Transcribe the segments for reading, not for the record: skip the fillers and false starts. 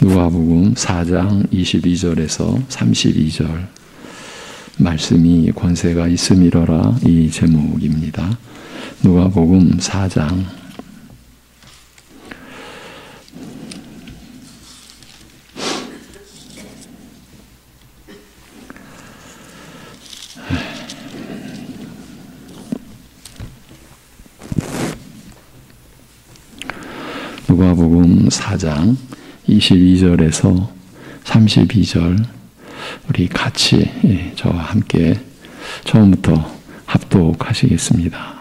누가복음 4장 22절에서 32절 말씀이 권세가 있음이로라 이 제목입니다. 누가복음 4장 누가복음 4장 22절에서 32절 우리 같이 저와 함께 처음부터 합독하시겠습니다.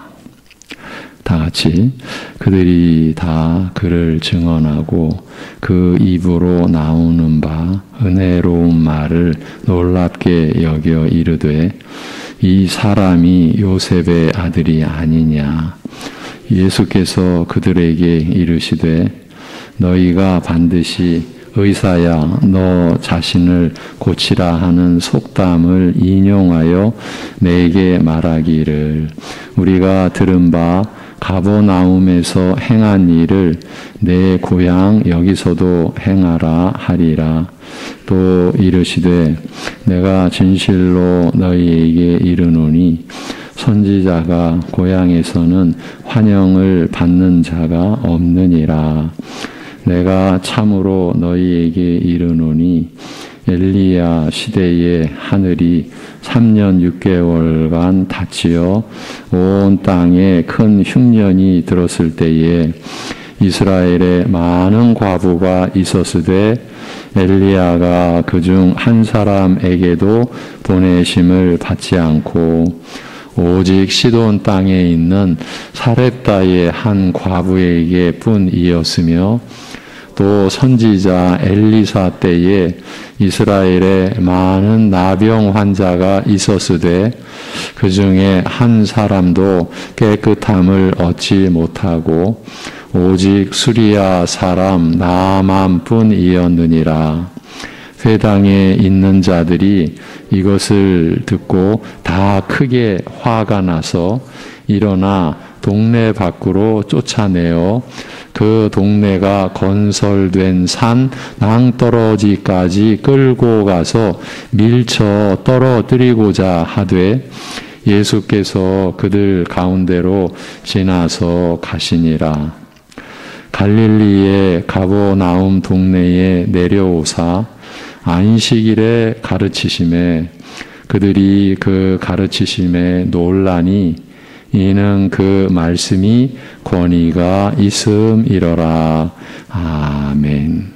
다 같이 그들이 다 그를 증언하고 그 입으로 나오는 바 은혜로운 말을 놀랍게 여겨 이르되 이 사람이 요셉의 아들이 아니냐. 예수께서 그들에게 이르시되 너희가 반드시 의사야 너 자신을 고치라 하는 속담을 인용하여 내게 말하기를 우리가 들은 바 가버나움에서 행한 일을 내 고향 여기서도 행하라 하리라. 또 이르시되 내가 진실로 너희에게 이르노니 선지자가 고향에서는 환영을 받는 자가 없느니라. 내가 참으로 너희에게 이르노니 엘리야 시대에 하늘이 3년 6개월간 닫히어 온 땅에 큰 흉년이 들었을 때에 이스라엘에 많은 과부가 있었으되 엘리야가 그중 한 사람에게도 보내심을 받지 않고 오직 시돈 땅에 있는 사렙다의 한 과부에게 뿐이었으며 또 선지자 엘리사 때에 이스라엘에 많은 나병 환자가 있었으되 그 중에 한 사람도 깨끗함을 얻지 못하고 오직 수리아 사람 나아만뿐이었느니라. 회당에 있는 자들이 이것을 듣고 다 크게 화가 나서 일어나 동네 밖으로 쫓아내어 그 동네가 건설된 산 낭떠러지까지 끌고 가서 밀쳐 떨어뜨리고자 하되 예수께서 그들 가운데로 지나서 가시니라. 갈릴리의 가버나움 동네에 내려오사 안식일에 가르치심에 그들이 그 가르치심에 놀라니 이는 그 말씀이 권위가 있음이로라. 아멘.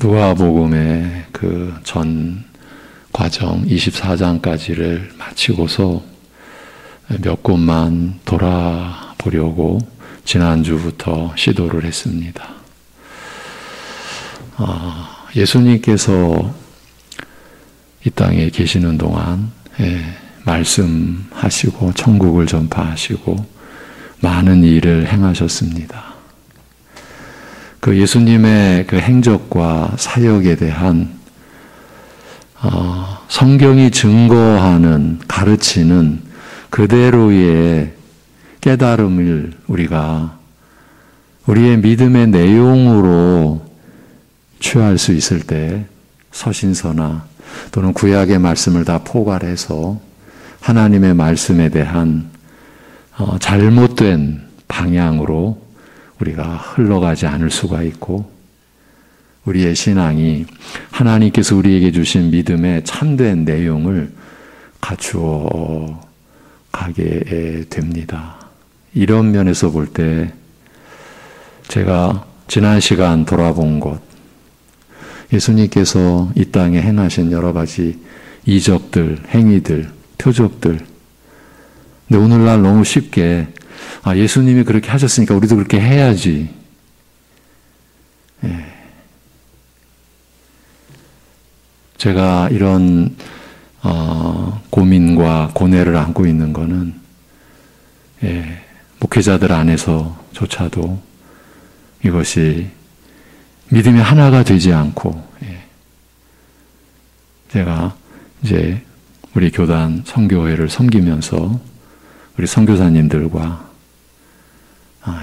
누가복음의 그 전 과정 24장까지를 마치고서 몇 곳만 돌아보려고 지난주부터 시도를 했습니다. 예수님께서 이 땅에 계시는 동안 말씀하시고 천국을 전파하시고 많은 일을 행하셨습니다. 그 예수님의 그 행적과 사역에 대한 성경이 증거하는 가르치는 그대로의 깨달음을 우리가 우리의 믿음의 내용으로 취할 수 있을 때 서신서나 또는 구약의 말씀을 다 포괄해서 하나님의 말씀에 대한 잘못된 방향으로 우리가 흘러가지 않을 수가 있고 우리의 신앙이 하나님께서 우리에게 주신 믿음의 참된 내용을 갖추어 가게 됩니다. 이런 면에서 볼 때 제가 지난 시간 돌아본 것 예수님께서 이 땅에 행하신 여러 가지 이적들, 행위들, 표적들 근데 오늘날 너무 쉽게 예수님이 그렇게 하셨으니까 우리도 그렇게 해야지. 제가 이런 고민과 고뇌를 안고 있는 거는 목회자들 안에서조차도 이것이 믿음이 하나가 되지 않고 제가 이제 우리 교단 선교회를 섬기면서 우리 선교사님들과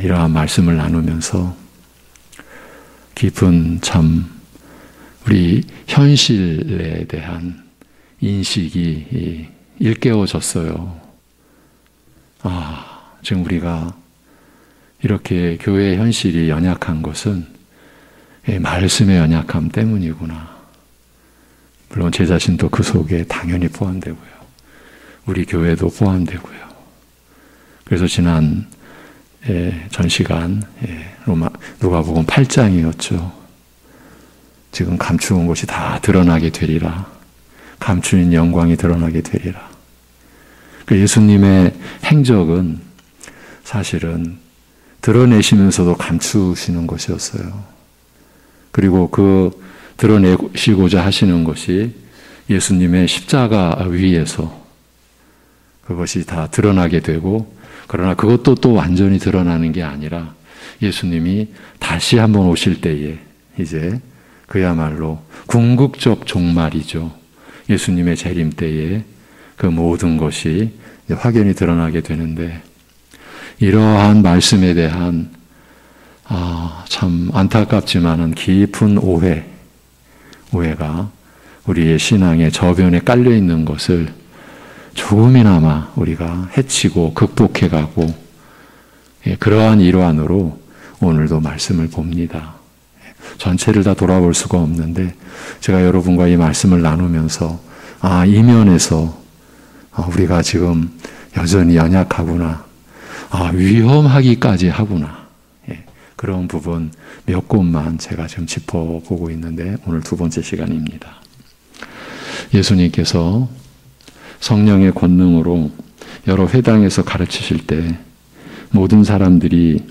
이러한 말씀을 나누면서 깊은 참 우리 현실에 대한 인식이 일깨워졌어요. 지금 우리가 이렇게 교회의 현실이 연약한 것은 말씀의 연약함 때문이구나. 물론 제 자신도 그 속에 당연히 포함되고요. 우리 교회도 포함되고요. 그래서 지난 전 시간 누가복음 8장이었죠. 지금 감추온 것이 다 드러나게 되리라. 감추인 영광이 드러나게 되리라. 예수님의 행적은 사실은 드러내시면서도 감추시는 것이었어요. 그리고 그 드러내시고자 하시는 것이 예수님의 십자가 위에서 그것이 다 드러나게 되고, 그러나 그것도 또 완전히 드러나는 게 아니라 예수님이 다시 한번 오실 때에 이제 그야말로 궁극적 종말이죠. 예수님의 재림 때에 그 모든 것이 확연히 드러나게 되는데, 이러한 말씀에 대한 참 안타깝지만은 깊은 오해가 우리의 신앙의 저변에 깔려 있는 것을 조금이나마 우리가 해치고 극복해가고, 그러한 일환으로 오늘도 말씀을 봅니다. 전체를 다 돌아볼 수가 없는데 제가 여러분과 이 말씀을 나누면서 이면에서 우리가 지금 여전히 연약하구나, 위험하기까지 하구나, 그런 부분 몇 곳만 제가 지금 짚어보고 있는데 오늘 두 번째 시간입니다. 예수님께서 성령의 권능으로 여러 회당에서 가르치실 때 모든 사람들이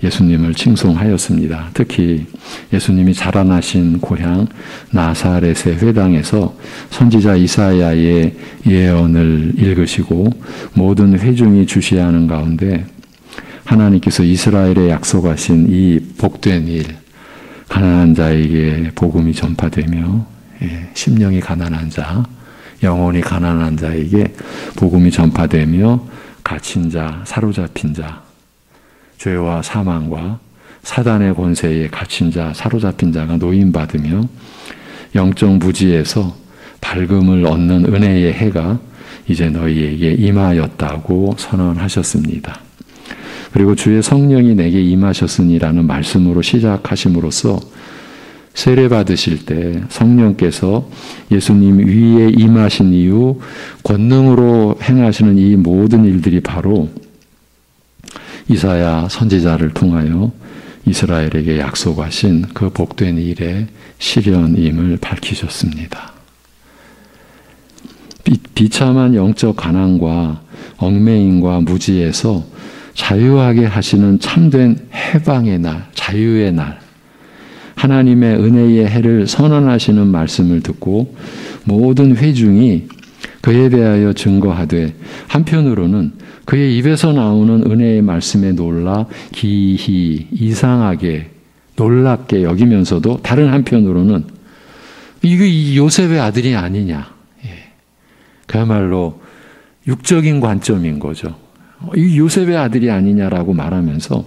예수님을 칭송하였습니다. 특히 예수님이 자라나신 고향 나사렛의 회당에서 선지자 이사야의 예언을 읽으시고 모든 회중이 주시하는 가운데 하나님께서 이스라엘에 약속하신 이 복된 일, 가난한 자에게 복음이 전파되며, 심령이 가난한 자, 영혼이 가난한 자에게 복음이 전파되며 갇힌 자, 사로잡힌 자, 죄와 사망과 사단의 권세에 갇힌 자, 사로잡힌 자가 노임받으며 영적 무지에서 밝음을 얻는 은혜의 해가 이제 너희에게 임하였다고 선언하셨습니다. 그리고 주의 성령이 내게 임하셨으니라는 말씀으로 시작하심으로써 세례 받으실 때 성령께서 예수님 위에 임하신 이후 권능으로 행하시는 이 모든 일들이 바로 이사야 선지자를 통하여 이스라엘에게 약속하신 그 복된 일의 실현임을 밝히셨습니다. 비참한 영적 가난과 얽매임과 무지에서 자유하게 하시는 참된 해방의 날, 자유의 날, 하나님의 은혜의 해를 선언하시는 말씀을 듣고 모든 회중이 그에 대하여 증거하되, 한편으로는 그의 입에서 나오는 은혜의 말씀에 놀라 기히 이상하게 놀랍게 여기면서도 다른 한편으로는 이거 요셉의 아들이 아니냐, 그야말로 육적인 관점인 거죠. 이 요셉의 아들이 아니냐라고 말하면서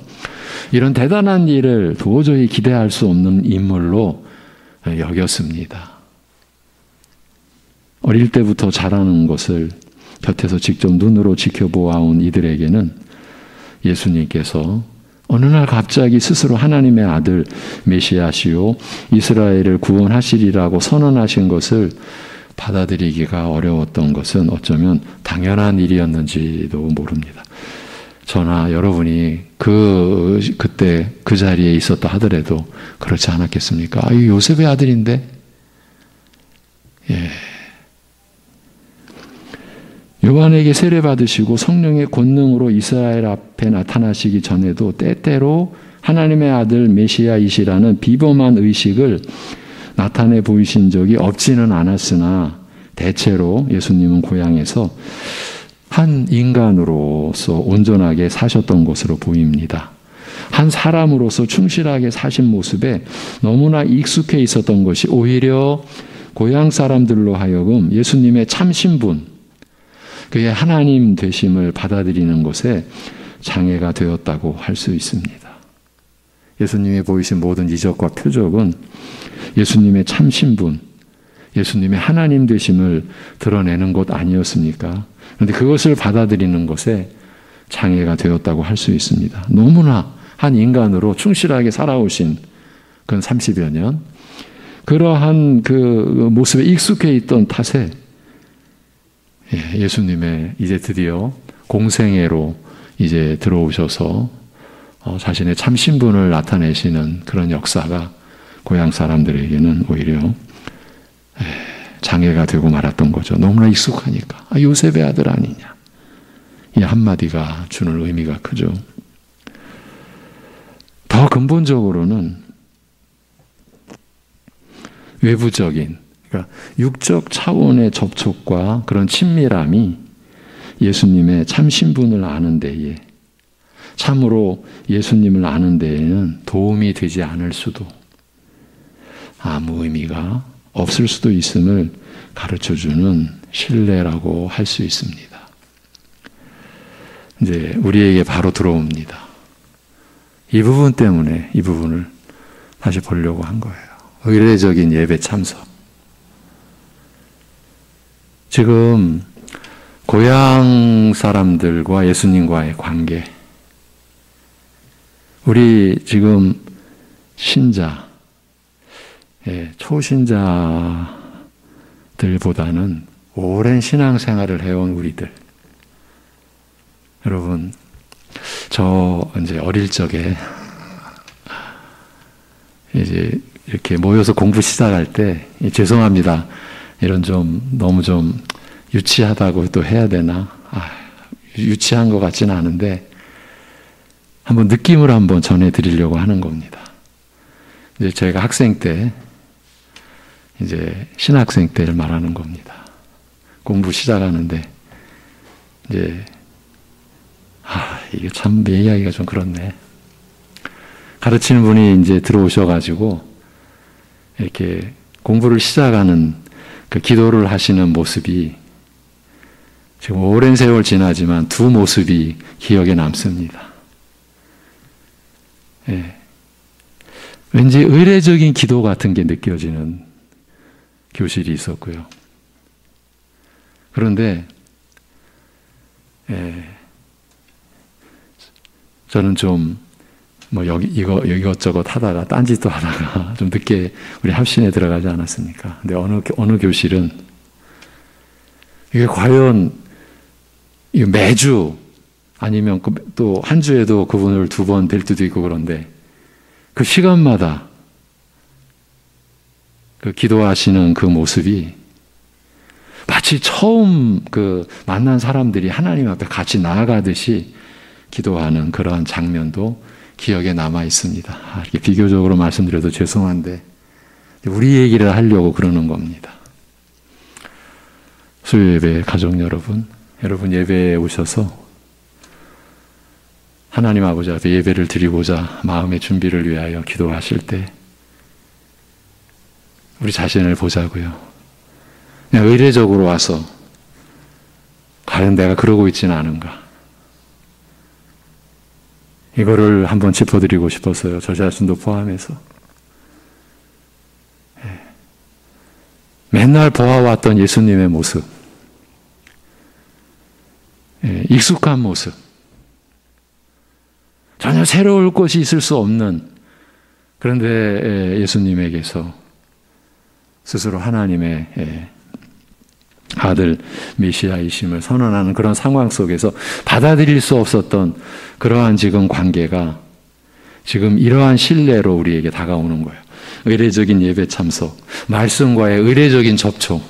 이런 대단한 일을 도저히 기대할 수 없는 인물로 여겼습니다. 어릴 때부터 자라는 것을 곁에서 직접 눈으로 지켜보아온 이들에게는 예수님께서 어느 날 갑자기 스스로 하나님의 아들 메시아시오 이스라엘을 구원하시리라고 선언하신 것을 받아들이기가 어려웠던 것은 어쩌면 당연한 일이었는지도 모릅니다. 저나 여러분이 그때 그 자리에 있었다 하더라도 그렇지 않았겠습니까? 이 요셉의 아들인데, 요한에게 세례 받으시고 성령의 권능으로 이스라엘 앞에 나타나시기 전에도 때때로 하나님의 아들 메시아이시라는 비범한 의식을 나타내 보이신 적이 없지는 않았으나 대체로 예수님은 고향에서 한 인간으로서 온전하게 사셨던 것으로 보입니다. 한 사람으로서 충실하게 사신 모습에 너무나 익숙해 있었던 것이 오히려 고향 사람들로 하여금 예수님의 참 신분, 그의 하나님 되심을 받아들이는 것에 장애가 되었다고 할 수 있습니다. 예수님이 보이신 모든 이적과 표적은 예수님의 참 신분, 예수님의 하나님 되심을 드러내는 것 아니었습니까? 그런데 그것을 받아들이는 것에 장애가 되었다고 할 수 있습니다. 너무나 한 인간으로 충실하게 살아오신 그 30여 년, 그러한 그 모습에 익숙해 있던 탓에 예수님의 이제 드디어 공생애로 이제 들어오셔서 자신의 참 신분을 나타내시는 그런 역사가 고향 사람들에게는 오히려 장애가 되고 말았던 거죠. 너무나 익숙하니까. 요셉의 아들 아니냐. 이 한마디가 주는 의미가 크죠. 더 근본적으로는 외부적인, 그러니까 육적 차원의 접촉과 그런 친밀함이 예수님의 참 신분을 아는 데에, 참으로 예수님을 아는 데에는 도움이 되지 않을 수도, 아무 의미가 없을 수도 있음을 가르쳐주는 신뢰라고 할 수 있습니다. 이제 우리에게 바로 들어옵니다. 이 부분 때문에 이 부분을 다시 보려고 한 거예요. 의례적인 예배 참석. 지금 고향 사람들과 예수님과의 관계, 우리 지금 신자, 초신자들보다는 오랜 신앙생활을 해온 우리들. 여러분, 저 이제 어릴 적에 이제 이렇게 모여서 공부 시작할 때, 죄송합니다. 이런 좀 너무 좀 유치하다고 또 해야 되나? 유치한 것 같지는 않은데 한번 느낌을 한번 전해드리려고 하는 겁니다. 이제 저희가 학생 때, 이제 신학생 때를 말하는 겁니다. 공부 시작하는데 이제 이게 참 이야기가 좀 그렇네. 가르치는 분이 이제 들어오셔가지고 이렇게 공부를 시작하는 그 기도를 하시는 모습이 지금 오랜 세월 지나지만 두 모습이 기억에 남습니다. 왠지 의례적인 기도 같은 게 느껴지는 교실이 있었고요. 그런데 저는 좀 이것저것 하다가 딴짓도 하다가 좀 늦게 우리 합신에 들어가지 않았습니까? 근데 어느 교실은 이게 과연 매주 아니면 또 한 주에도 그분을 2번 뵐 때도 있고 그런데 그 시간마다 그 기도하시는 그 모습이 마치 처음 그 만난 사람들이 하나님 앞에 같이 나아가듯이 기도하는 그러한 장면도 기억에 남아 있습니다. 이렇게 비교적으로 말씀드려도 죄송한데 우리 얘기를 하려고 그러는 겁니다. 수요 예배 가족 여러분 예배에 오셔서 하나님 아버지 앞에 예배를 드리고자 마음의 준비를 위하여 기도하실 때 우리 자신을 보자고요. 그냥 의례적으로 와서 과연 내가 그러고 있지는 않은가. 이거를 한번 짚어드리고 싶었어요. 저 자신도 포함해서. 맨날 보아왔던 예수님의 모습, 익숙한 모습, 전혀 새로울 것이 있을 수 없는, 그런데 예수님에게서 스스로 하나님의 아들 메시아이심을 선언하는 그런 상황 속에서 받아들일 수 없었던 그러한 지금 관계가 지금 이러한 신뢰로 우리에게 다가오는 거예요. 의례적인 예배 참석, 말씀과의 의례적인 접촉,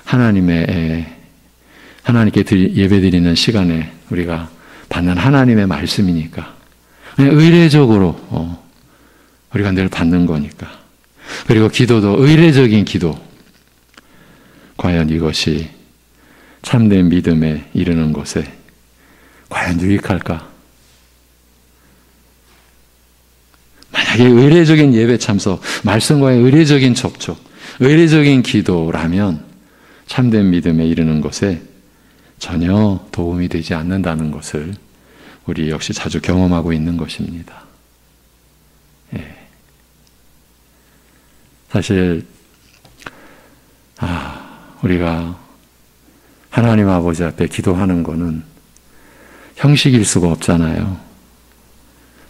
하나님께 예배 드리는 시간에 우리가 받는 하나님의 말씀이니까 그냥 의례적으로 우리가 늘 받는 거니까. 그리고 기도도 의례적인 기도. 과연 이것이 참된 믿음에 이르는 것에 과연 유익할까? 만약에 의례적인 예배 참석, 말씀과의 의례적인 접촉, 의례적인 기도라면 참된 믿음에 이르는 것에 전혀 도움이 되지 않는다는 것을 우리 역시 자주 경험하고 있는 것입니다. 예. 사실 우리가 하나님 아버지 앞에 기도하는 거는 형식일 수가 없잖아요.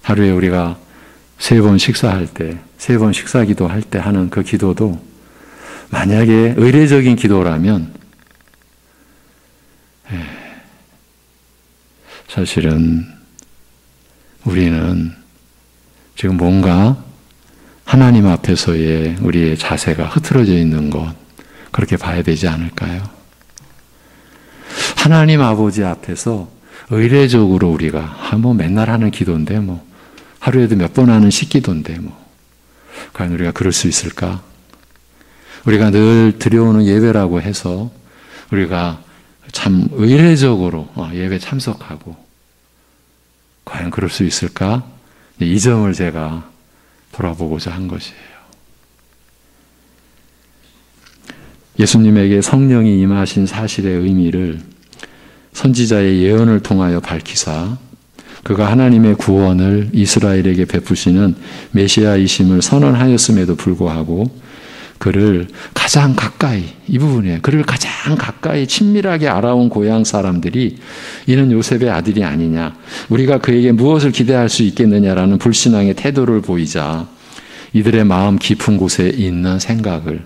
하루에 우리가 3번 식사할 때, 3번 식사 기도할 때 하는 그 기도도 만약에 의례적인 기도라면 사실은 우리는 지금 뭔가 하나님 앞에서의 우리의 자세가 흐트러져 있는 것, 그렇게 봐야 되지 않을까요? 하나님 아버지 앞에서 의례적으로 우리가 뭐 맨날 하는 기도인데 뭐 하루에도 몇 번 하는 식기도인데 뭐 과연 우리가 그럴 수 있을까? 우리가 늘 드려오는 예배라고 해서 우리가 참 의례적으로 예배 참석하고 과연 그럴 수 있을까? 이 점을 제가 돌아보고자 한 것이에요. 예수님에게 성령이 임하신 사실의 의미를 선지자의 예언을 통하여 밝히사 그가 하나님의 구원을 이스라엘에게 베푸시는 메시아이심을 선언하였음에도 불구하고 그를 가장 가까이, 이 부분에 그를 가장 가까이 친밀하게 알아온 고향 사람들이 이는 요셉의 아들이 아니냐, 우리가 그에게 무엇을 기대할 수 있겠느냐라는 불신앙의 태도를 보이자 이들의 마음 깊은 곳에 있는 생각을,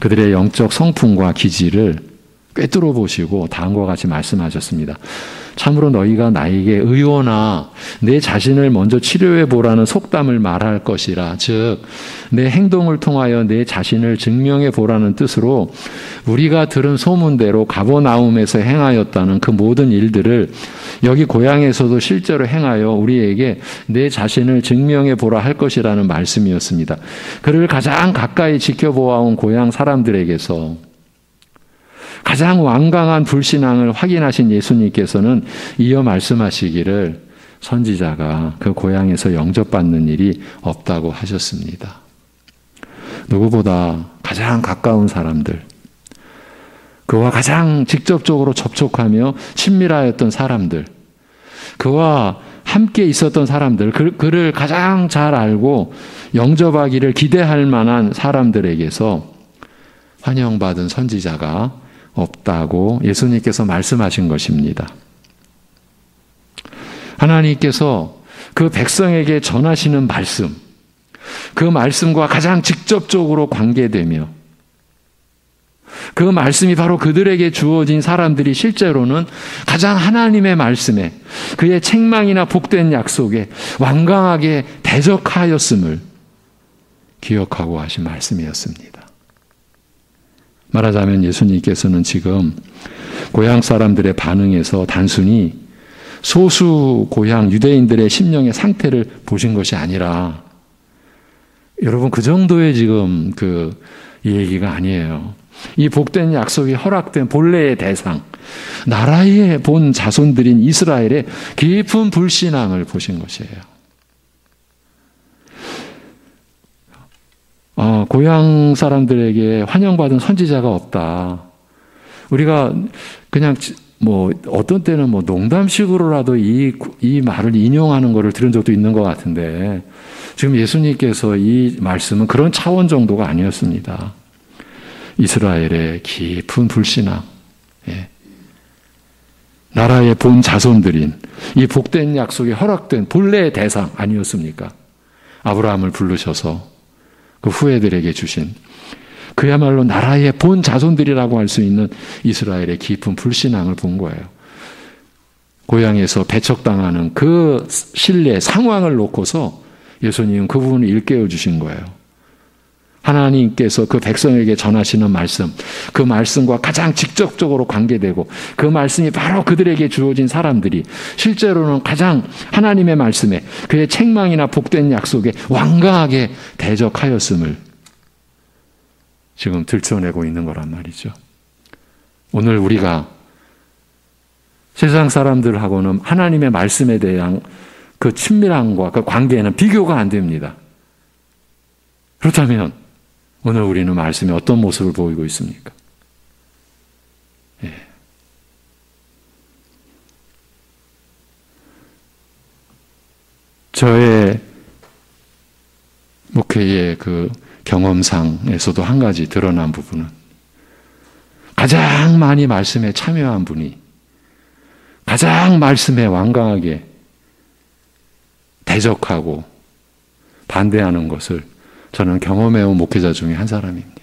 그들의 영적 성품과 기질을 꿰뚫어 보시고 다음과 같이 말씀하셨습니다. 참으로 너희가 나에게 의원아 내 자신을 먼저 치료해 보라는 속담을 말할 것이라. 즉 내 행동을 통하여 내 자신을 증명해 보라는 뜻으로 우리가 들은 소문대로 가버나움에서 행하였다는 그 모든 일들을 여기 고향에서도 실제로 행하여 우리에게 내 자신을 증명해 보라 할 것이라는 말씀이었습니다. 그를 가장 가까이 지켜보아온 고향 사람들에게서 가장 완강한 불신앙을 확인하신 예수님께서는 이어 말씀하시기를 선지자가 그 고향에서 영접받는 일이 없다고 하셨습니다. 누구보다 가장 가까운 사람들, 그와 가장 직접적으로 접촉하며 친밀하였던 사람들, 그와 함께 있었던 사람들, 그를 가장 잘 알고 영접하기를 기대할 만한 사람들에게서 환영받은 선지자가 없다고 예수님께서 말씀하신 것입니다. 하나님께서 그 백성에게 전하시는 말씀, 그 말씀과 가장 직접적으로 관계되며 그 말씀이 바로 그들에게 주어진 사람들이 실제로는 가장 하나님의 말씀에, 그의 책망이나 복된 약속에 완강하게 대적하였음을 기억하고 하신 말씀이었습니다. 말하자면 예수님께서는 지금 고향 사람들의 반응에서 단순히 소수 고향 유대인들의 심령의 상태를 보신 것이 아니라, 여러분 그 정도의 지금 이 얘기가 아니에요. 이 복된 약속이 허락된 본래의 대상, 나라의 본 자손들인 이스라엘의 깊은 불신앙을 보신 것이에요. 고향 사람들에게 환영받은 선지자가 없다. 우리가 그냥 어떤 때는 농담식으로라도 이 말을 인용하는 것을 들은 적도 있는 것 같은데, 지금 예수님께서 이 말씀은 그런 차원 정도가 아니었습니다. 이스라엘의 깊은 불신앙, 나라의 본 자손들인 이 복된 약속이 허락된 본래의 대상 아니었습니까? 아브라함을 부르셔서 그 후예들에게 주신 그야말로 나라의 본 자손들이라고 할 수 있는 이스라엘의 깊은 불신앙을 본 거예요. 고향에서 배척당하는 그 신뢰 상황을 놓고서 예수님은 그 부분을 일깨워 주신 거예요. 하나님께서 그 백성에게 전하시는 말씀, 그 말씀과 가장 직접적으로 관계되고 그 말씀이 바로 그들에게 주어진 사람들이 실제로는 가장 하나님의 말씀에, 그의 책망이나 복된 약속에 완강하게 대적하였음을 지금 들춰내고 있는 거란 말이죠. 오늘 우리가 세상 사람들하고는 하나님의 말씀에 대한 그 친밀함과 그 관계에는 비교가 안 됩니다. 그렇다면 오늘 우리는 말씀에 어떤 모습을 보이고 있습니까? 저의 목회의 그 경험상에서도 한 가지 드러난 부분은 가장 많이 말씀에 참여한 분이 가장 말씀에 완강하게 대적하고 반대하는 것을 저는 경험해온 목회자 중에 한 사람입니다.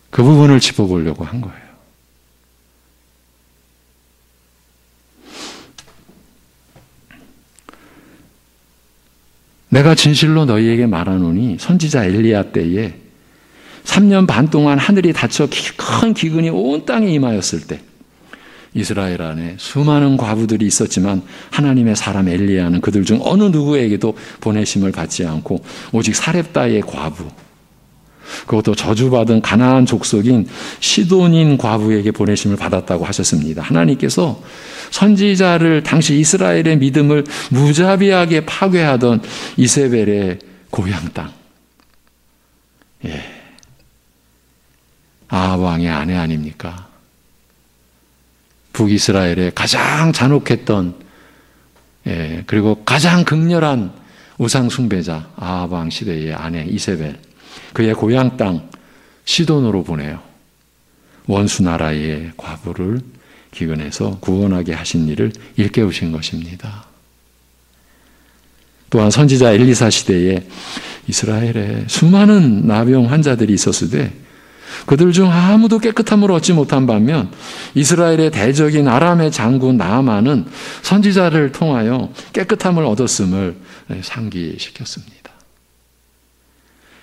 그 부분을 짚어보려고 한 거예요. 내가 진실로 너희에게 말하노니 선지자 엘리야 때에 3년 반 동안 하늘이 닫혀 큰 기근이 온 땅에 임하였을 때 이스라엘 안에 수많은 과부들이 있었지만 하나님의 사람 엘리야는 그들 중 어느 누구에게도 보내심을 받지 않고 오직 사렙다의 과부, 그것도 저주받은 가나안 족속인 시돈인 과부에게 보내심을 받았다고 하셨습니다. 하나님께서 선지자를 당시 이스라엘의 믿음을 무자비하게 파괴하던 이세벨의 고향 땅, 아합 왕의 아내 아닙니까? 북이스라엘의 가장 잔혹했던 그리고 가장 극렬한 우상 숭배자 아합 왕 시대의 아내 이세벨, 그의 고향 땅 시돈으로 보내요. 원수 나라의 과부를 기근해서 구원하게 하신 일을 일깨우신 것입니다. 또한 선지자 엘리사 시대에 이스라엘에 수많은 나병 환자들이 있었을 때 그들 중 아무도 깨끗함을 얻지 못한 반면 이스라엘의 대적인 아람의 장군 나아만은 선지자를 통하여 깨끗함을 얻었음을 상기시켰습니다.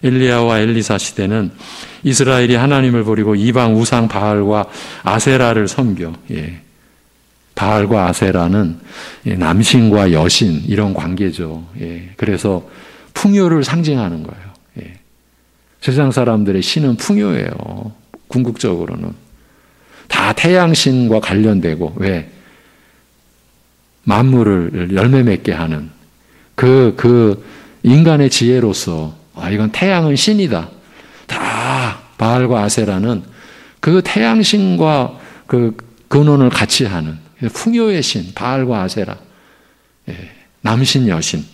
엘리야와 엘리사 시대는 이스라엘이 하나님을 버리고 이방 우상 바알과 아세라를 섬겨, 바알과 아세라는 남신과 여신 이런 관계죠. 그래서 풍요를 상징하는 거예요. 세상 사람들의 신은 풍요예요. 궁극적으로는 다 태양신과 관련되고, 왜? 만물을 열매 맺게 하는 그 인간의 지혜로서 이건 태양은 신이다. 다 바알과 아세라는 그 태양신과 그 근원을 같이 하는 풍요의 신 바알과 아세라, 남신 여신,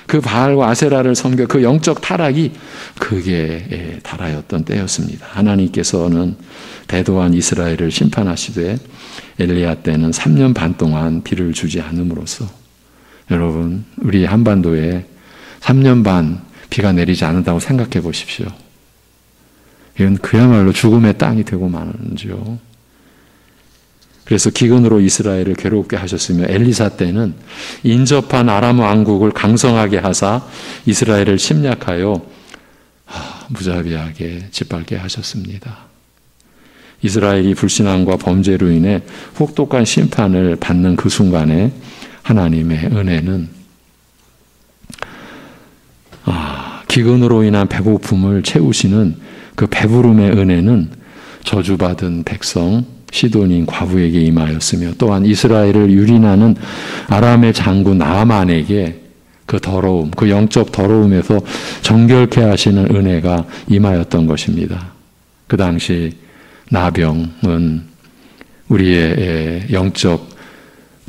그 바알과 아세라를 섬겨 그 영적 타락이 극에 달하였던 때였습니다. 하나님께서는 대도한 이스라엘을 심판하시되 엘리야 때는 3년 반 동안 비를 주지 않음으로써, 여러분 우리 한반도에 3년 반 비가 내리지 않는다고 생각해 보십시오. 이건 그야말로 죽음의 땅이 되고 마는지요. 그래서 기근으로 이스라엘을 괴롭게 하셨으며 엘리사 때는 인접한 아람 왕국을 강성하게 하사 이스라엘을 침략하여 무자비하게 짓밟게 하셨습니다. 이스라엘이 불신앙과 범죄로 인해 혹독한 심판을 받는 그 순간에 하나님의 은혜는 기근으로 인한 배고픔을 채우시는 그 배부름의 은혜는 저주받은 백성 시돈인 과부에게 임하였으며, 또한 이스라엘을 유린하는 아람의 장군 나아만에게 그 더러움, 그 영적 더러움에서 정결케 하시는 은혜가 임하였던 것입니다. 그 당시 나병은 우리의 영적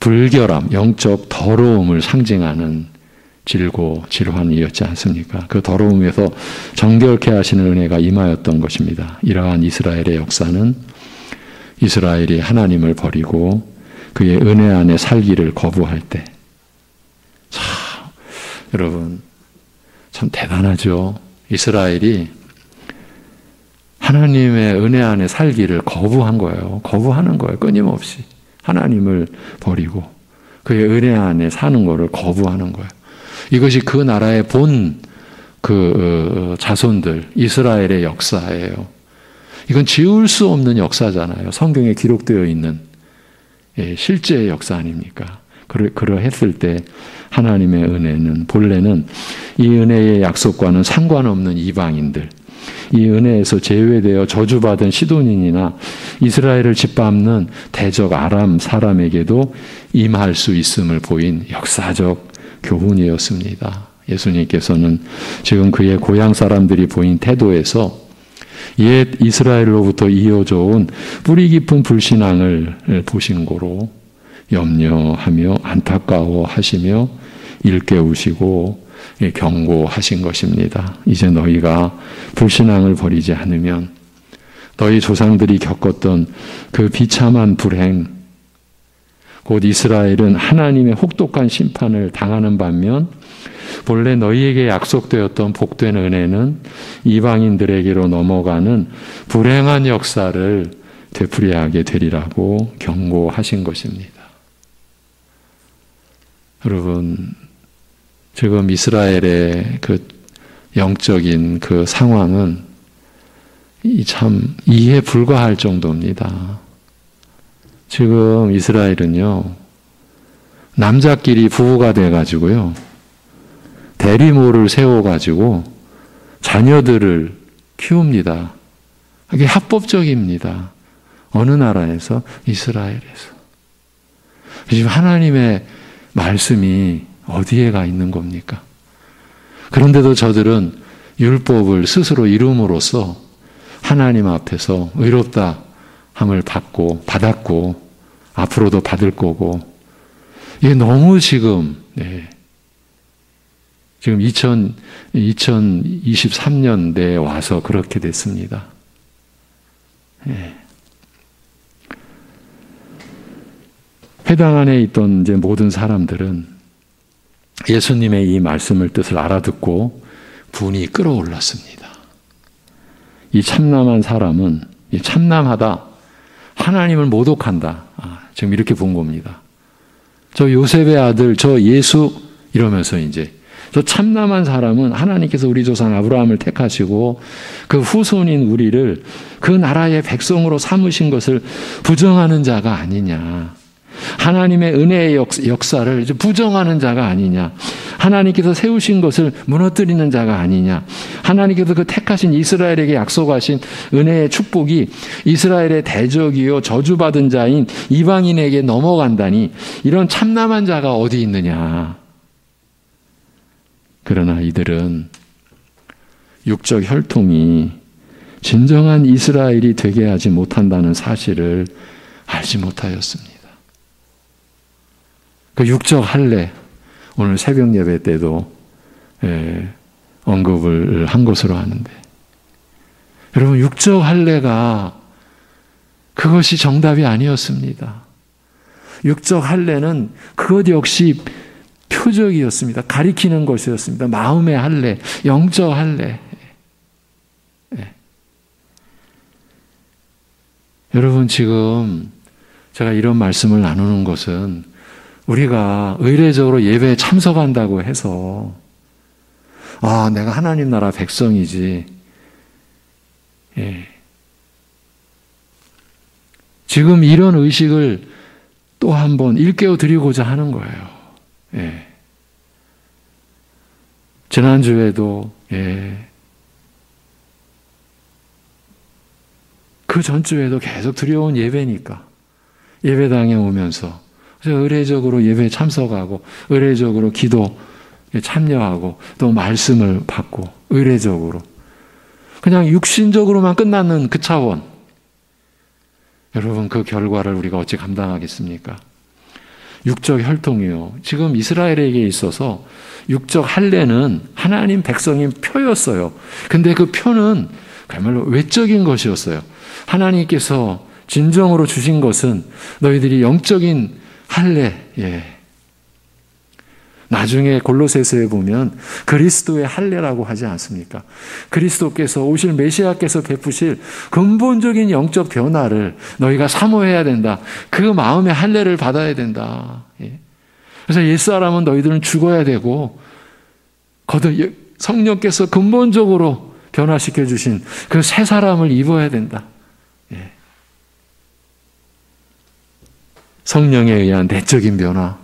불결함, 영적 더러움을 상징하는 질고 질환이었지 않습니까? 그 더러움에서 정결케 하시는 은혜가 임하였던 것입니다. 이러한 이스라엘의 역사는 이스라엘이 하나님을 버리고 그의 은혜 안에 살기를 거부할 때, 참 여러분 참 대단하죠. 이스라엘이 하나님의 은혜 안에 살기를 거부한 거예요. 거부하는 거예요. 끊임없이 하나님을 버리고 그의 은혜 안에 사는 것을 거부하는 거예요. 이것이 그 나라의 본 자손들 이스라엘의 역사예요. 이건 지울 수 없는 역사잖아요. 성경에 기록되어 있는 실제의 역사 아닙니까? 그러했을 때 하나님의 은혜는 본래는 이 은혜의 약속과는 상관없는 이방인들, 이 은혜에서 제외되어 저주받은 시돈인이나 이스라엘을 짓밟는 대적 아람 사람에게도 임할 수 있음을 보인 역사적 교훈이었습니다. 예수님께서는 지금 그의 고향 사람들이 보인 태도에서 옛 이스라엘로부터 이어져 온 뿌리 깊은 불신앙을 보신 고로 염려하며 안타까워하시며 일깨우시고 경고하신 것입니다. 이제 너희가 불신앙을 버리지 않으면 너희 조상들이 겪었던 그 비참한 불행, 곧 이스라엘은 하나님의 혹독한 심판을 당하는 반면 본래 너희에게 약속되었던 복된 은혜는 이방인들에게로 넘어가는 불행한 역사를 되풀이하게 되리라고 경고하신 것입니다. 여러분, 지금 이스라엘의 그 영적인 그 상황은 참 이해 불가할 정도입니다. 지금 이스라엘은요, 남자끼리 부부가 돼가지고요, 대리모를 세워가지고 자녀들을 키웁니다. 이게 합법적입니다. 어느 나라에서? 이스라엘에서. 지금 하나님의 말씀이 어디에 가 있는 겁니까? 그런데도 저들은 율법을 스스로 이룸으로써 하나님 앞에서 의롭다 함을 받았고 앞으로도 받을 거고, 이게 너무 지금 2023년대에 와서 그렇게 됐습니다. 회당 안에 있던 이제 모든 사람들은 예수님의 이 말씀을 뜻을 알아듣고 분이 끌어올랐습니다. 이 참남한 사람은 이 참남하다, 하나님을 모독한다. 지금 이렇게 본 겁니다. 저 요셉의 아들, 저 예수 이러면서 이제 저 참남한 사람은 하나님께서 우리 조상 아브라함을 택하시고 그 후손인 우리를 그 나라의 백성으로 삼으신 것을 부정하는 자가 아니냐. 하나님의 은혜의 역사를 부정하는 자가 아니냐. 하나님께서 세우신 것을 무너뜨리는 자가 아니냐. 하나님께서 그 택하신 이스라엘에게 약속하신 은혜의 축복이 이스라엘의 대적이요 저주받은 자인 이방인에게 넘어간다니, 이런 참남한 자가 어디 있느냐. 그러나 이들은 육적 혈통이 진정한 이스라엘이 되게 하지 못한다는 사실을 알지 못하였습니다. 그 육적 할례, 오늘 새벽 예배 때도 언급을 한 것으로 아는데, 여러분, 육적 할례가 그것이 정답이 아니었습니다. 육적 할례는 그것 역시 표적이었습니다. 가리키는 것이었습니다. 마음의 할례, 영적 할례. 여러분, 지금 제가 이런 말씀을 나누는 것은 우리가 의례적으로 예배에 참석한다고 해서 내가 하나님 나라 백성이지. 지금 이런 의식을 또 한 번 일깨워 드리고자 하는 거예요. 지난주에도 그 전주에도 계속 드려온 예배니까 예배당에 오면서 의례적으로 예배에 참석하고 의례적으로 기도에 참여하고 또 말씀을 받고 의례적으로 그냥 육신적으로만 끝나는 그 차원, 여러분, 그 결과를 우리가 어찌 감당하겠습니까? 육적 혈통이요. 지금 이스라엘에게 있어서 육적 할례는 하나님 백성인 표였어요. 근데 그 표는 그야말로 외적인 것이었어요. 하나님께서 진정으로 주신 것은 너희들이 영적인 할례. 나중에 골로새서에 보면 그리스도의 할례라고 하지 않습니까? 그리스도께서 오실 메시아께서 베푸실 근본적인 영적 변화를 너희가 사모해야 된다. 그 마음의 할례를 받아야 된다. 그래서 옛사람은 너희들은 죽어야 되고 성령께서 근본적으로 변화시켜 주신 그 새 사람을 입어야 된다. 성령에 의한 내적인 변화,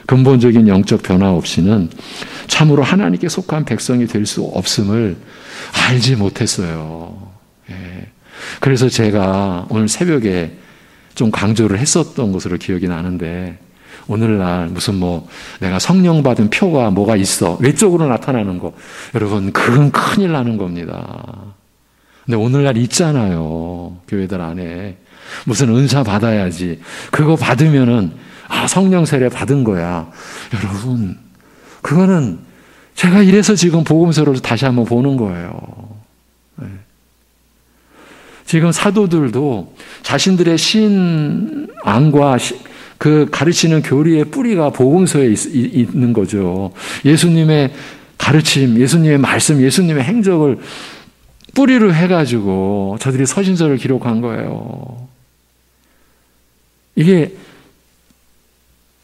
근본적인 영적 변화 없이는 참으로 하나님께 속한 백성이 될 수 없음을 알지 못했어요. 그래서 제가 오늘 새벽에 좀 강조를 했었던 것으로 기억이 나는데, 오늘날 무슨 내가 성령 받은 표가 뭐가 있어, 외적으로 나타나는 거, 여러분, 그건 큰일 나는 겁니다. 근데 오늘날 있잖아요, 교회들 안에. 무슨 은사 받아야지, 그거 받으면은 성령 세례 받은 거야. 여러분, 그거는 제가 이래서 지금 복음서를 다시 한번 보는 거예요. 지금 사도들도 자신들의 신앙과 그 가르치는 교리의 뿌리가 복음서에 있는 거죠. 예수님의 가르침, 예수님의 말씀, 예수님의 행적을 뿌리로 해가지고 저들이 서신서를 기록한 거예요. 이게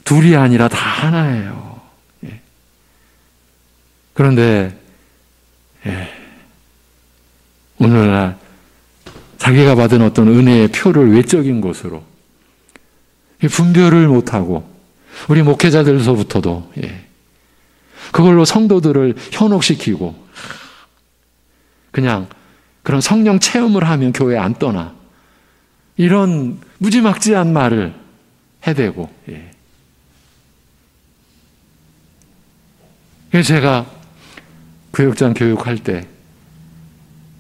둘이 아니라 다 하나예요. 그런데 오늘날 자기가 받은 어떤 은혜의 표를 외적인 것으로 분별을 못하고 우리 목회자들서부터도 그걸로 성도들을 현혹시키고 그냥 그런 성령 체험을 하면 교회 안 떠나 이런 무지막지한 말을 해대고 그래서 제가 교육장 교육할 때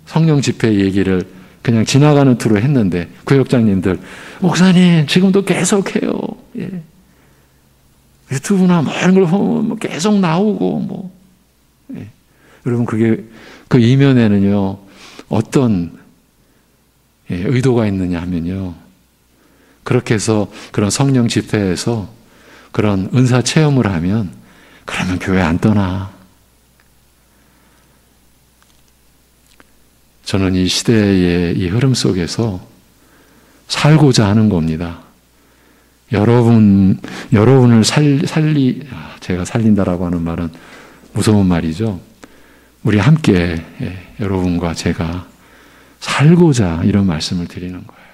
성령 집회 얘기를 그냥 지나가는 투로 했는데 구역장님들 목사님 지금도 계속해요. 유튜브나 많은 걸 보면 계속 나오고 여러분 그게 그 이면에는요 어떤 의도가 있느냐 하면요 그렇게 해서 그런 성령 집회에서 그런 은사 체험을 하면 그러면 교회 안 떠나. 저는 이 시대의 이 흐름 속에서 살고자 하는 겁니다. 여러분을 제가 살린다라고 하는 말은 무서운 말이죠. 우리 함께 여러분과 제가 살고자 이런 말씀을 드리는 거예요.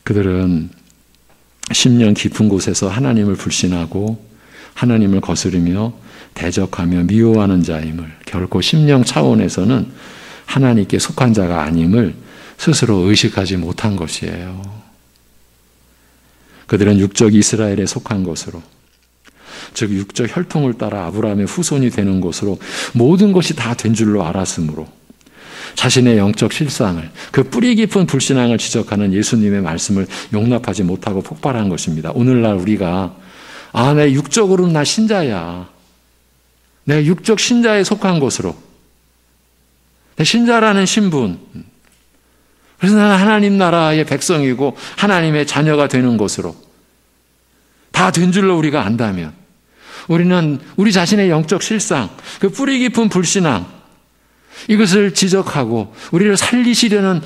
그들은 심령 깊은 곳에서 하나님을 불신하고 하나님을 거스르며 대적하며 미워하는 자임을 결코 심령 차원에서는 하나님께 속한 자가 아님을 스스로 의식하지 못한 것이에요. 그들은 육적 이스라엘에 속한 것으로 즉 육적 혈통을 따라 아브라함의 후손이 되는 것으로 모든 것이 다 된 줄로 알았으므로 자신의 영적 실상을 그 뿌리 깊은 불신앙을 지적하는 예수님의 말씀을 용납하지 못하고 폭발한 것입니다. 오늘날 우리가 내 육적으로는 나 신자야. 내 육적 신자에 속한 것으로 내 신자라는 신분 그래서 나는 하나님 나라의 백성이고 하나님의 자녀가 되는 것으로 다 된 줄로 우리가 안다면 우리는 우리 자신의 영적 실상 그 뿌리 깊은 불신앙 이것을 지적하고 우리를 살리시려는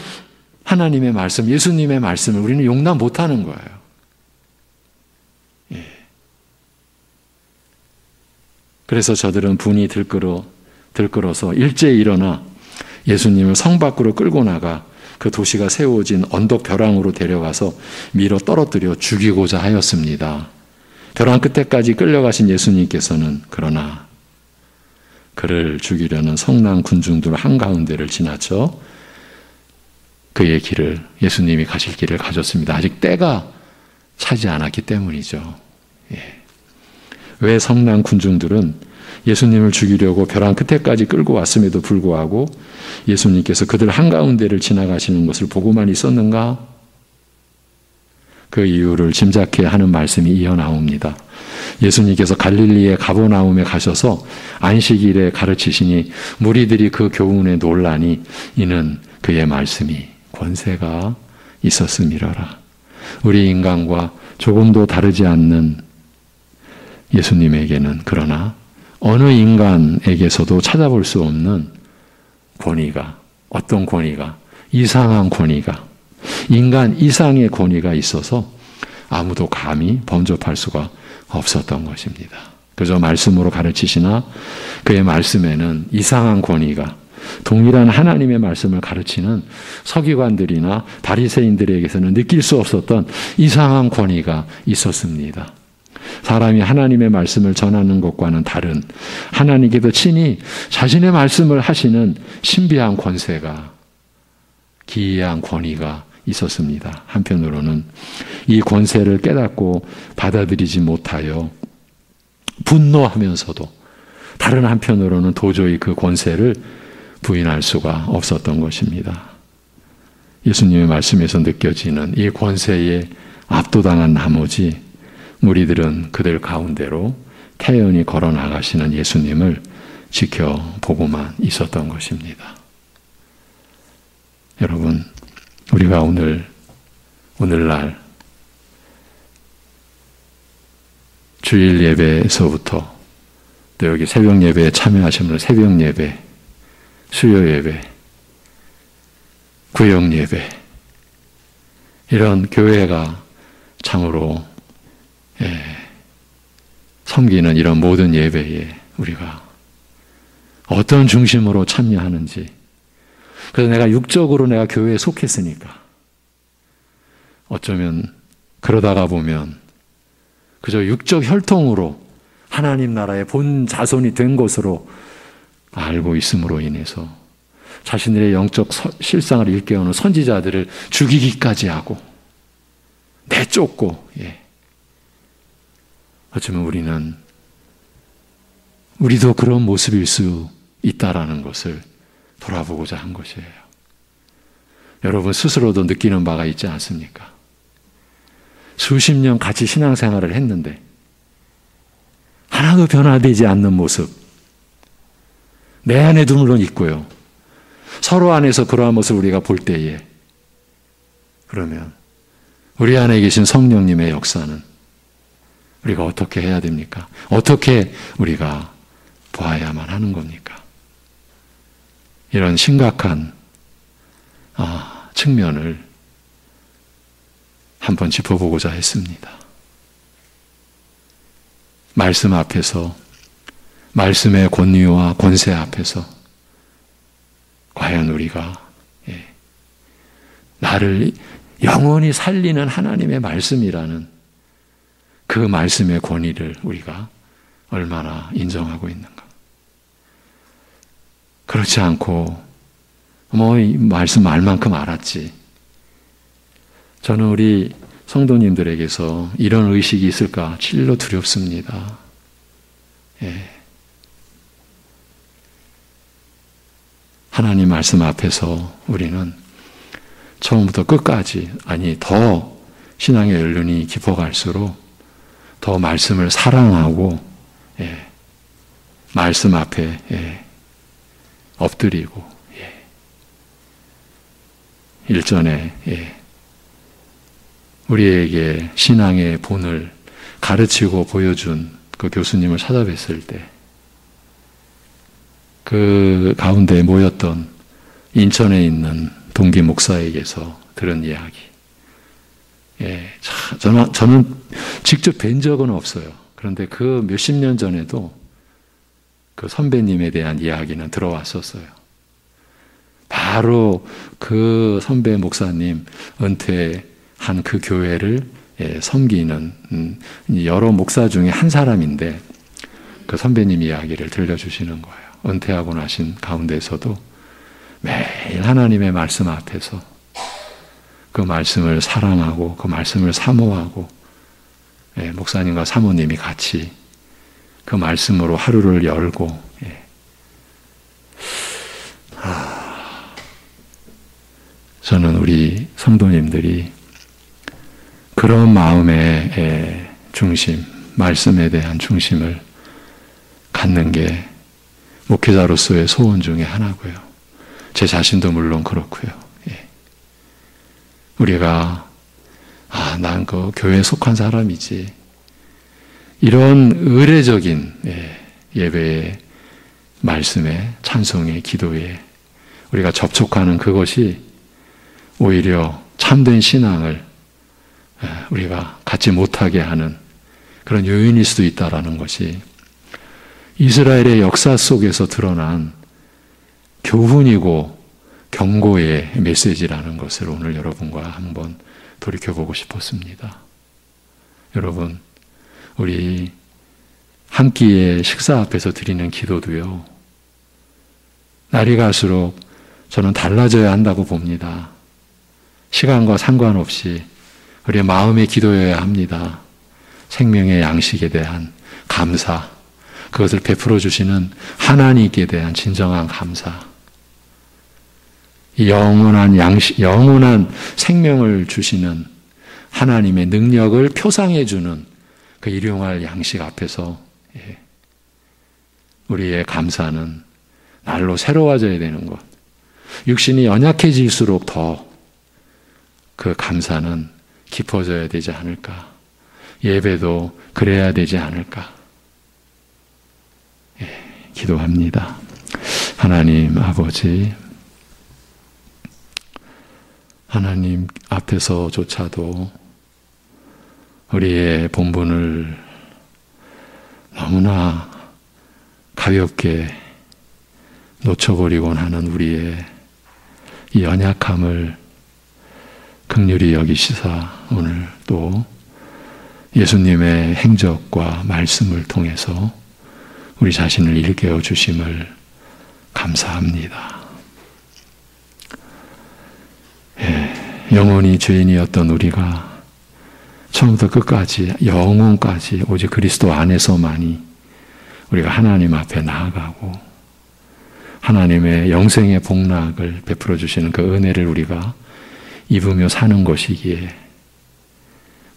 하나님의 말씀 예수님의 말씀을 우리는 용납 못하는 거예요. 그래서 저들은 분이 들끓어서 일제히 일어나 예수님을 성 밖으로 끌고 나가 그 도시가 세워진 언덕 벼랑으로 데려가서 밀어 떨어뜨려 죽이고자 하였습니다. 벼랑 끝에까지 끌려가신 예수님께서는 그러나 그를 죽이려는 성난 군중들 한가운데를 지나쳐 그의 길을 예수님이 가실 길을 가셨습니다. 아직 때가 차지 않았기 때문이죠. 왜 성난 군중들은 예수님을 죽이려고 벼랑 끝에까지 끌고 왔음에도 불구하고 예수님께서 그들 한가운데를 지나가시는 것을 보고만 있었는가? 그 이유를 짐작해 하는 말씀이 이어 나옵니다. 예수님께서 갈릴리의 가버나움에 가셔서 안식일에 가르치시니 무리들이 그 교훈에 놀라니 이는 그의 말씀이 권세가 있었음이로라. 우리 인간과 조금도 다르지 않는 예수님에게는 그러나 어느 인간에게서도 찾아볼 수 없는 권위가 어떤 권위가 이상한 권위가 인간 이상의 권위가 있어서 아무도 감히 범접할 수가 없었던 것입니다. 그저 말씀으로 가르치시나 그의 말씀에는 이상한 권위가 동일한 하나님의 말씀을 가르치는 서기관들이나 바리새인들에게서는 느낄 수 없었던 이상한 권위가 있었습니다. 사람이 하나님의 말씀을 전하는 것과는 다른 하나님께서 친히 자신의 말씀을 하시는 신비한 권세가 기이한 권위가 있었습니다. 한편으로는 이 권세를 깨닫고 받아들이지 못하여 분노하면서도 다른 한편으로는 도저히 그 권세를 부인할 수가 없었던 것입니다. 예수님의 말씀에서 느껴지는 이 권세에 압도당한 나머지 무리들은 그들 가운데로 태연히 걸어 나가시는 예수님을 지켜보고만 있었던 것입니다. 여러분, 우리가 오늘날 주일 예배에서부터 또 여기 새벽 예배에 참여하신 분들 새벽 예배, 수요 예배, 구역 예배, 이런 교회가 참으로 섬기는 이런 모든 예배에 우리가 어떤 중심으로 참여하는지. 그래서 내가 육적으로 내가 교회에 속했으니까 어쩌면 그러다가 보면 그저 육적 혈통으로 하나님 나라의 본 자손이 된 것으로 알고 있음으로 인해서 자신들의 영적 실상을 일깨우는 선지자들을 죽이기까지 하고 내쫓고, 어쩌면 우리도 그런 모습일 수 있다라는 것을 돌아보고자 한 것이에요. 여러분 스스로도 느끼는 바가 있지 않습니까? 수십 년 같이 신앙생활을 했는데 하나도 변화되지 않는 모습, 내 안에도 물론 있고요. 서로 안에서 그러한 모습을 우리가 볼 때에 그러면 우리 안에 계신 성령님의 역사는 우리가 어떻게 해야 됩니까? 어떻게 우리가 보아야만 하는 겁니까? 이런 심각한 측면을 한번 짚어보고자 했습니다. 말씀 앞에서, 말씀의 권위와 권세 앞에서 과연 우리가 나를 영원히 살리는 하나님의 말씀이라는 그 말씀의 권위를 우리가 얼마나 인정하고 있는가. 그렇지 않고 이 말씀 말만큼 알았지. 저는 우리 성도님들에게서 이런 의식이 있을까 진로 두렵습니다. 하나님 말씀 앞에서 우리는 처음부터 끝까지, 더 신앙의 연륜이 깊어갈수록 더 말씀을 사랑하고 말씀 앞에 엎드리고 일전에 우리에게 신앙의 본을 가르치고 보여준 그 교수님을 찾아뵀을 때 그 가운데 모였던 인천에 있는 동기 목사에게서 들은 이야기. 저는 직접 뵌 적은 없어요. 그런데 그 몇십 년 전에도 그 선배님에 대한 이야기는 들어왔었어요. 바로 그 선배 목사님 은퇴한 그 교회를 섬기는 여러 목사 중에 한 사람인데 그 선배님 이야기를 들려주시는 거예요. 은퇴하고 나신 가운데서도 매일 하나님의 말씀 앞에서 그 말씀을 사랑하고 그 말씀을 사모하고 목사님과 사모님이 같이 그 말씀으로 하루를 열고 저는 우리 성도님들이 그런 마음의 중심, 말씀에 대한 중심을 갖는 게 목회자로서의 소원 중에 하나고요. 제 자신도 물론 그렇고요. 우리가 난 그 교회에 속한 사람이지, 이런 의례적인 예배의 말씀에, 찬송에, 기도에 우리가 접촉하는 그것이 오히려 참된 신앙을 우리가 갖지 못하게 하는 그런 요인일 수도 있다라는 것이 이스라엘의 역사 속에서 드러난 교훈이고 경고의 메시지라는 것을 오늘 여러분과 한번 돌이켜보고 싶었습니다. 여러분, 우리 한 끼의 식사 앞에서 드리는 기도도요, 날이 갈수록 저는 달라져야 한다고 봅니다. 시간과 상관없이 우리의 마음의 기도여야 합니다. 생명의 양식에 대한 감사, 그것을 베풀어 주시는 하나님께 대한 진정한 감사, 영원한 양식, 영원한 생명을 주시는 하나님의 능력을 표상해 주는 그 일용할 양식 앞에서 우리의 감사는 날로 새로워져야 되는 것. 육신이 연약해질수록 더 그 감사는 깊어져야 되지 않을까. 예배도 그래야 되지 않을까. 기도합니다. 하나님 아버지, 하나님 앞에서조차도 우리의 본분을 너무나 가볍게 놓쳐버리곤 하는 우리의 이 연약함을 긍휼히 여기시사 오늘 또 예수님의 행적과 말씀을 통해서 우리 자신을 일깨워 주심을 감사합니다. 영원히 죄인이었던 우리가 처음부터 끝까지 영혼까지 오직 그리스도 안에서만이 우리가 하나님 앞에 나아가고 하나님의 영생의 복락을 베풀어 주시는 그 은혜를 우리가 입으며 사는 것이기에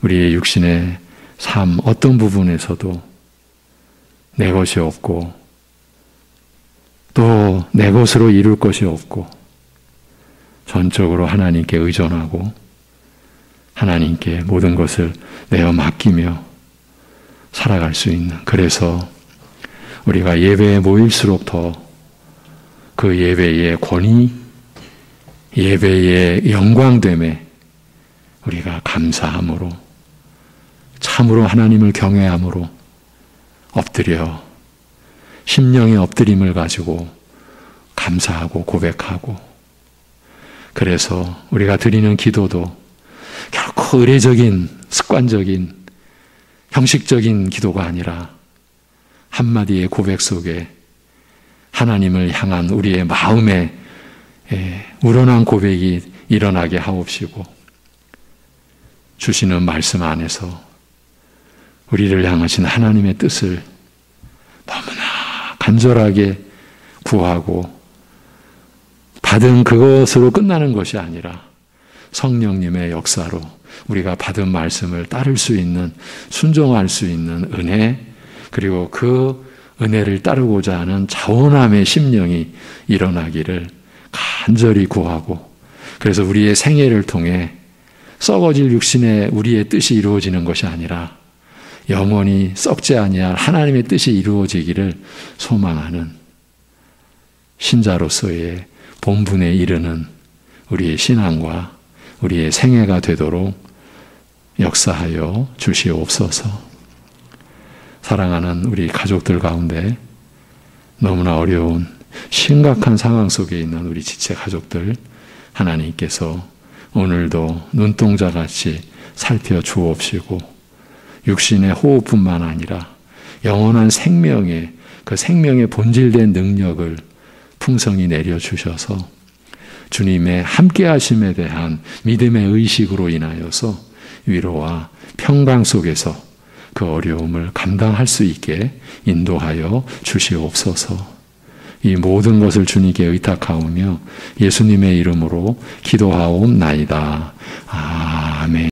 우리의 육신의 삶 어떤 부분에서도 내 것이 없고 또 내 것으로 이룰 것이 없고 전적으로 하나님께 의존하고 하나님께 모든 것을 내어 맡기며 살아갈 수 있는, 그래서 우리가 예배에 모일수록 더 그 예배의 권위, 예배의 영광됨에 우리가 감사함으로 참으로 하나님을 경외함으로 엎드려 심령의 엎드림을 가지고 감사하고 고백하고, 그래서 우리가 드리는 기도도 결코 의례적인 습관적인 형식적인 기도가 아니라 한마디의 고백 속에 하나님을 향한 우리의 마음에 우러난 고백이 일어나게 하옵시고, 주시는 말씀 안에서 우리를 향하신 하나님의 뜻을 너무나 간절하게 구하고 받은 그것으로 끝나는 것이 아니라 성령님의 역사로 우리가 받은 말씀을 따를 수 있는, 순종할 수 있는 은혜, 그리고 그 은혜를 따르고자 하는 자원함의 심령이 일어나기를 간절히 구하고, 그래서 우리의 생애를 통해 썩어질 육신의 우리의 뜻이 이루어지는 것이 아니라 영원히 썩지 아니할 하나님의 뜻이 이루어지기를 소망하는 신자로서의 본분에 이르는 우리의 신앙과 우리의 생애가 되도록 역사하여 주시옵소서. 사랑하는 우리 가족들 가운데 너무나 어려운 심각한 상황 속에 있는 우리 지체 가족들, 하나님께서 오늘도 눈동자같이 살펴주옵시고 육신의 호흡뿐만 아니라 영원한 생명의 그 생명의 본질된 능력을 풍성히 내려주셔서 주님의 함께하심에 대한 믿음의 의식으로 인하여서 위로와 평강 속에서 그 어려움을 감당할 수 있게 인도하여 주시옵소서. 이 모든 것을 주님께 의탁하오며 예수님의 이름으로 기도하옵나이다. 아멘.